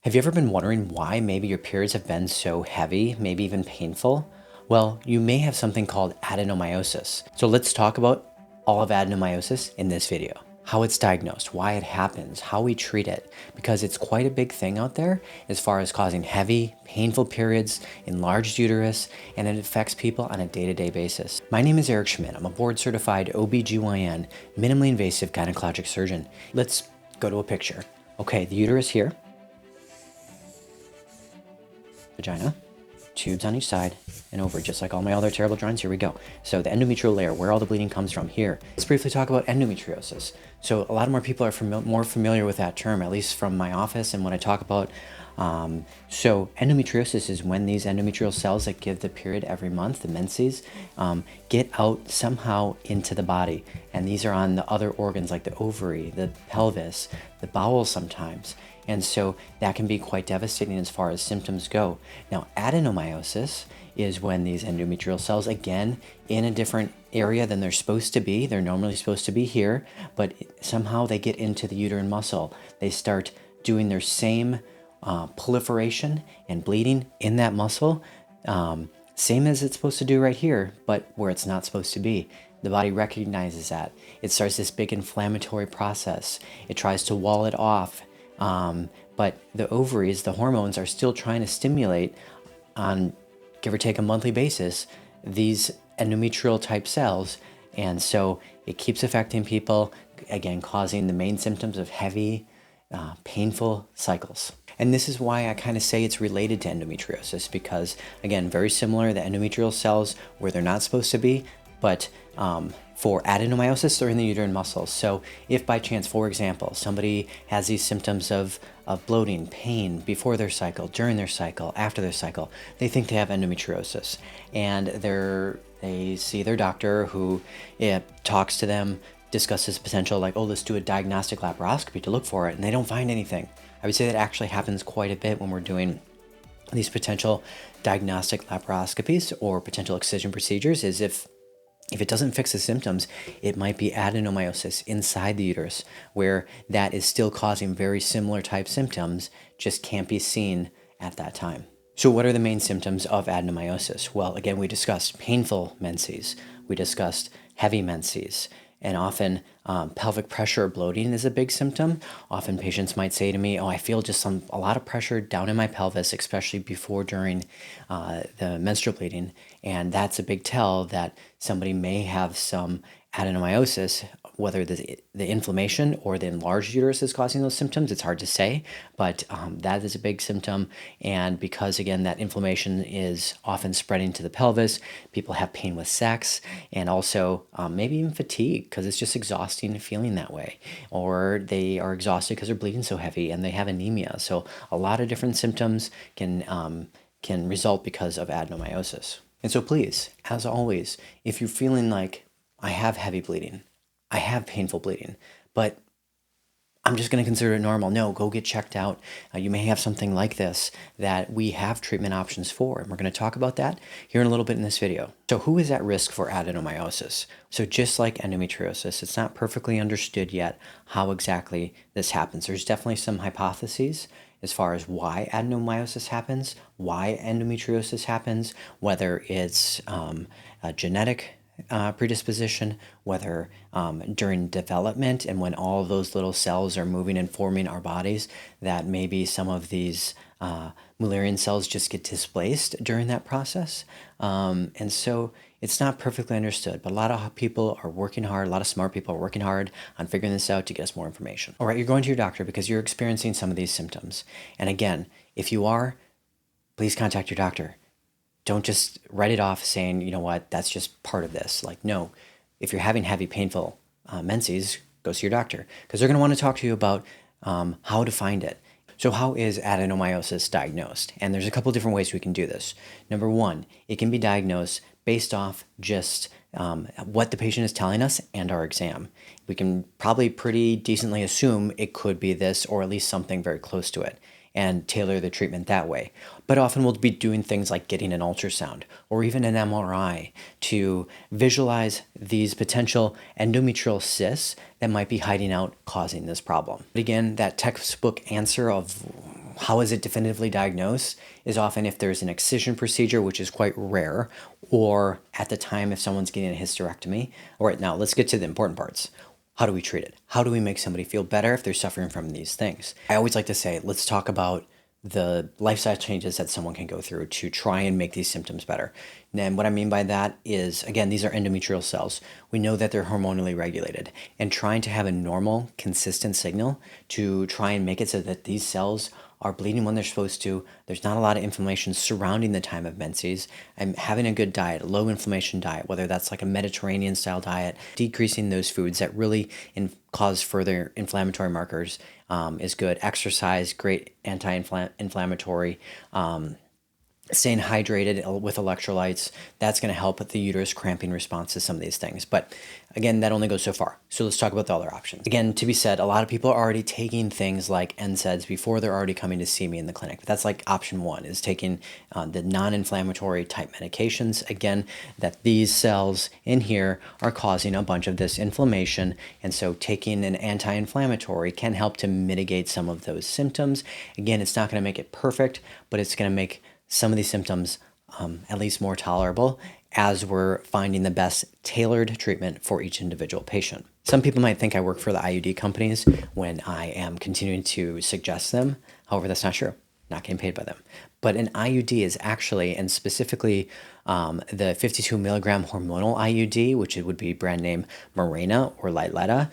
Have you ever been wondering why maybe your periods have been so heavy, maybe even painful? Well, you may have something called adenomyosis. So let's talk about all of adenomyosis in this video. How it's diagnosed, why it happens, how we treat it, because it's quite a big thing out there as far as causing heavy, painful periods, enlarged uterus, and it affects people on a day-to-day basis. My name is Eric Schmidt. I'm a board-certified OBGYN, minimally invasive gynecologic surgeon. Let's go to a picture. Okay, the uterus here. Vagina, tubes on each side and over, just like all my other terrible drawings. Here we go. So the endometrial layer, where all the bleeding comes from here. Let's briefly talk about endometriosis. So a lot more people are more familiar with that term, at least from my office and when I talk about. So endometriosis is when these endometrial cells that give the period every month, the menses, get out somehow into the body. And these are on the other organs like the ovary, the pelvis, the bowel sometimes. And so that can be quite devastating as far as symptoms go. Now, adenomyosis is when these endometrial cells, again, in a different area than they're supposed to be. They're normally supposed to be here, but somehow they get into the uterine muscle. They start doing their same proliferation and bleeding in that muscle, same as it's supposed to do right here, but where it's not supposed to be. The body recognizes that. It starts this big inflammatory process. It tries to wall it off. But the ovaries, the hormones, are still trying to stimulate on, give or take, a monthly basis, these endometrial type cells. And so it keeps affecting people, again, causing the main symptoms of heavy, painful cycles. And this is why I kind of say it's related to endometriosis, because, again, very similar, the endometrial cells where they're not supposed to be, but for adenomyosis, they're in the uterine muscles. So if by chance, for example, somebody has these symptoms of bloating, pain before their cycle, during their cycle, after their cycle, they think they have endometriosis. And they see their doctor who talks to them, discusses potential like, oh, let's do a diagnostic laparoscopy to look for it, and they don't find anything. I would say that actually happens quite a bit when we're doing these potential diagnostic laparoscopies or potential excision procedures, is if it doesn't fix the symptoms, it might be adenomyosis inside the uterus, where that is still causing very similar type symptoms, just can't be seen at that time. So what are the main symptoms of adenomyosis? Well, again, we discussed painful menses. We discussed heavy menses. And often pelvic pressure or bloating is a big symptom. Often patients might say to me, oh, I feel just a lot of pressure down in my pelvis, especially before, during the menstrual bleeding. And that's a big tell that somebody may have some adenomyosis. Whether the inflammation or the enlarged uterus is causing those symptoms, it's hard to say, but that is a big symptom. And because, again, that inflammation is often spreading to the pelvis, people have pain with sex, and also maybe even fatigue, because it's just exhausting feeling that way. Or they are exhausted because they're bleeding so heavy and they have anemia. So a lot of different symptoms can result because of adenomyosis. And so please, as always, if you're feeling like, I have heavy bleeding, I have painful bleeding, but I'm just going to consider it normal. No, go get checked out. You may have something like this that we have treatment options for, and we're going to talk about that here in a little bit in this video. So who is at risk for adenomyosis? So just like endometriosis, it's not perfectly understood yet how exactly this happens. There's definitely some hypotheses as far as why adenomyosis happens, why endometriosis happens, whether it's a genetic predisposition, whether during development and when all of those little cells are moving and forming our bodies, that maybe some of these Mullerian cells just get displaced during that process. And so it's not perfectly understood, but a lot of people are working hard, a lot of smart people are working hard on figuring this out to get us more information. All right, you're going to your doctor because you're experiencing some of these symptoms. And again, if you are, please contact your doctor. Don't just write it off saying, you know what, that's just part of this. Like, no, if you're having heavy, painful menses, go see your doctor, because they're going to want to talk to you about how to find it. So how is adenomyosis diagnosed? And there's a couple different ways we can do this. Number one, it can be diagnosed based off just what the patient is telling us and our exam. We can probably pretty decently assume it could be this, or at least something very close to it, and tailor the treatment that way. But often we'll be doing things like getting an ultrasound or even an MRI to visualize these potential endometrial cysts that might be hiding out causing this problem. But again, that textbook answer of How is it definitively diagnosed is often if there's an excision procedure, which is quite rare, or at the time if someone's getting a hysterectomy. All right, now let's get to the important parts. How do we treat it? How do we make somebody feel better if they're suffering from these things? I always like to say, let's talk about the lifestyle changes that someone can go through to try and make these symptoms better. And what I mean by that is, again, these are endometrial cells. We know that they're hormonally regulated, and trying to have a normal, consistent signal to try and make it so that these cells are bleeding when they're supposed to. There's not a lot of inflammation surrounding the time of menses. And having a good diet, a low inflammation diet, whether that's like a Mediterranean style diet, decreasing those foods that really cause further inflammatory markers is good. Exercise, great anti-inflammatory. Staying hydrated with electrolytes, that's going to help with the uterus cramping response to some of these things. But again, that only goes so far. So let's talk about the other options. Again, to be said, a lot of people are already taking things like NSAIDs before they're already coming to see me in the clinic. But that's like option one, is taking the non-inflammatory type medications. Again, that these cells in here are causing a bunch of this inflammation. And so taking an anti-inflammatory can help to mitigate some of those symptoms. Again, it's not going to make it perfect, but it's going to make some of these symptoms at least more tolerable as we're finding the best tailored treatment for each individual patient. Some people might think I work for the IUD companies when I am continuing to suggest them. However, that's not true. Not getting paid by them. But an IUD is actually, and specifically the 52 milligram hormonal IUD, which it would be brand name Mirena or Liletta,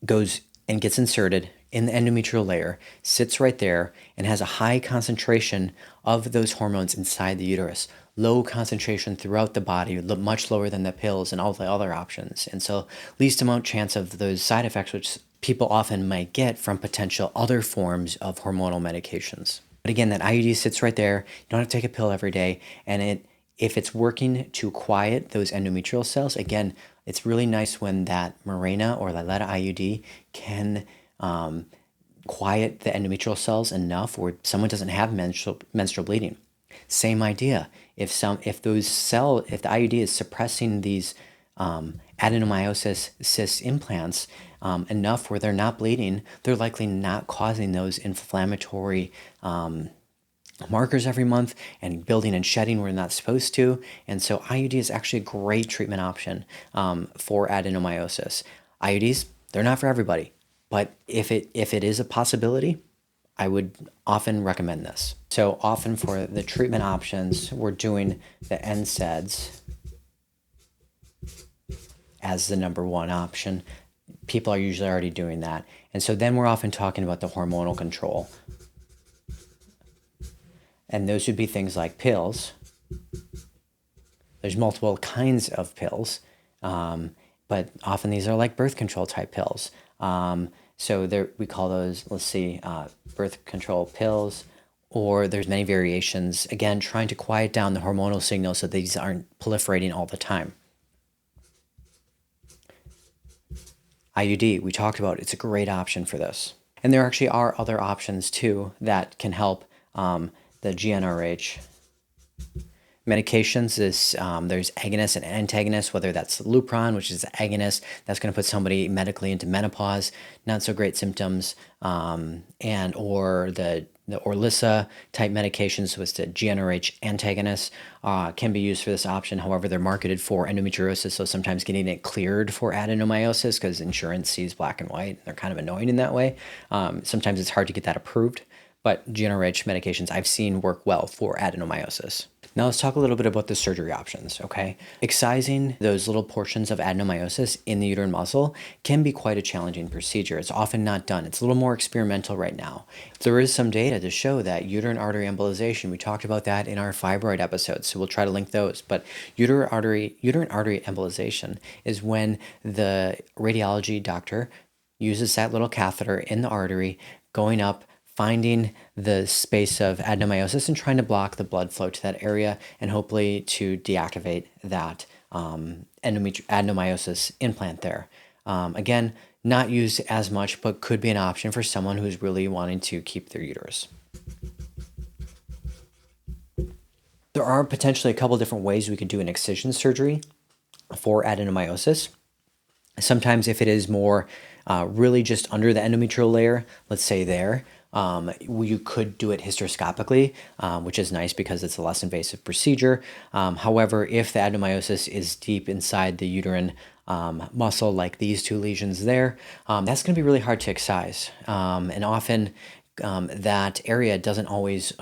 goes and gets inserted in the endometrial layer, sits right there, and has a high concentration of those hormones inside the uterus. Low concentration throughout the body, much lower than the pills and all the other options. And so least amount chance of those side effects, which people often might get from potential other forms of hormonal medications. But again, that IUD sits right there. You don't have to take a pill every day. And if it's working to quiet those endometrial cells, again, it's really nice when that Mirena or Liletta IUD can quiet the endometrial cells enough where someone doesn't have menstrual bleeding. Same idea. If the IUD is suppressing these adenomyosis cyst implants enough where they're not bleeding, they're likely not causing those inflammatory markers every month and building and shedding where they're not supposed to. And so IUD is actually a great treatment option for adenomyosis. IUDs, they're not for everybody. But if it is a possibility, I would often recommend this. So often for the treatment options, we're doing the NSAIDs as the number one option. People are usually already doing that. And so then we're often talking about the hormonal control. And those would be things like pills. There's multiple kinds of pills, but often these are like birth control type pills. So we call those, birth control pills, or there's many variations, again, trying to quiet down the hormonal signals so these aren't proliferating all the time. IUD, we talked about, it's a great option for this. And there actually are other options too that can help the GnRH. Medications there's agonists and antagonists, whether that's Lupron, which is agonist, that's going to put somebody medically into menopause, not so great symptoms, and or the Orlissa type medications, which the GnRH antagonists can be used for this option. However, they're marketed for endometriosis, so sometimes getting it cleared for adenomyosis because insurance sees black and white. They're kind of annoying in that way. Sometimes it's hard to get that approved, but GnRH medications I've seen work well for adenomyosis. Now let's talk a little bit about the surgery options, okay? Excising those little portions of adenomyosis in the uterine muscle can be quite a challenging procedure. It's often not done. It's a little more experimental right now. There is some data to show that uterine artery embolization, we talked about that in our fibroid episodes, so we'll try to link those. But uterine artery embolization is when the radiology doctor uses that little catheter in the artery, going up, finding the space of adenomyosis and trying to block the blood flow to that area and hopefully to deactivate that adenomyosis implant there. Again, not used as much, but could be an option for someone who's really wanting to keep their uterus. There are potentially a couple different ways we could do an excision surgery for adenomyosis. Sometimes if it is more really just under the endometrial layer, let's say there, You could do it hysteroscopically, which is nice because it's a less invasive procedure. However, if the adenomyosis is deep inside the uterine muscle, like these two lesions there, that's going to be really hard to excise. And often that area doesn't always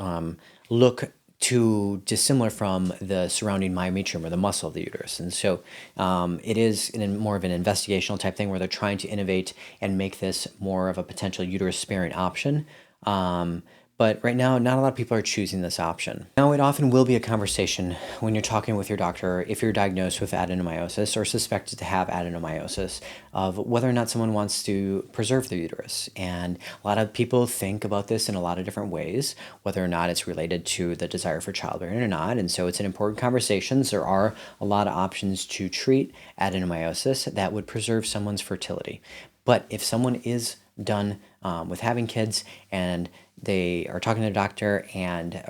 look too dissimilar from the surrounding myometrium or the muscle of the uterus. And so it is more of an investigational type thing where they're trying to innovate and make this more of a potential uterus sparing option. But right now, not a lot of people are choosing this option. Now, it often will be a conversation when you're talking with your doctor if you're diagnosed with adenomyosis or suspected to have adenomyosis of whether or not someone wants to preserve the uterus. And a lot of people think about this in a lot of different ways, whether or not it's related to the desire for childbearing or not. And so it's an important conversation. There are a lot of options to treat adenomyosis that would preserve someone's fertility. But if someone is done with having kids and they are talking to their doctor and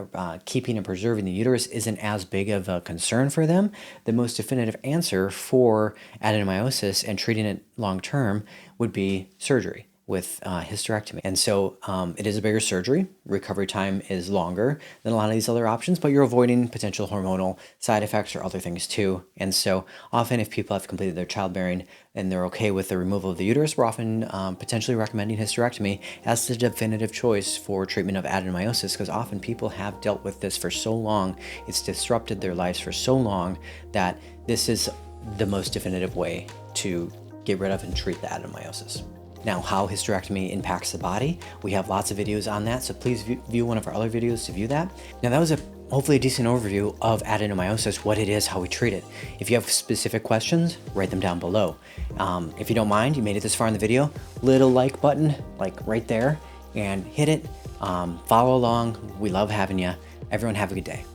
keeping and preserving the uterus isn't as big of a concern for them, the most definitive answer for adenomyosis and treating it long term would be surgery with hysterectomy. And so it is a bigger surgery. Recovery time is longer than a lot of these other options, but you're avoiding potential hormonal side effects or other things too. And so often if people have completed their childbearing and they're okay with the removal of the uterus, we're often potentially recommending hysterectomy as the definitive choice for treatment of adenomyosis, because often people have dealt with this for so long, it's disrupted their lives for so long that this is the most definitive way to get rid of and treat the adenomyosis. Now, how hysterectomy impacts the body, we have lots of videos on that, so please view one of our other videos to view that. Now, that was hopefully a decent overview of adenomyosis, what it is, how we treat it. If you have specific questions, write them down below. If you don't mind, you made it this far in the video, little like button, like right there, and hit it. Follow along. We love having you. Everyone have a good day.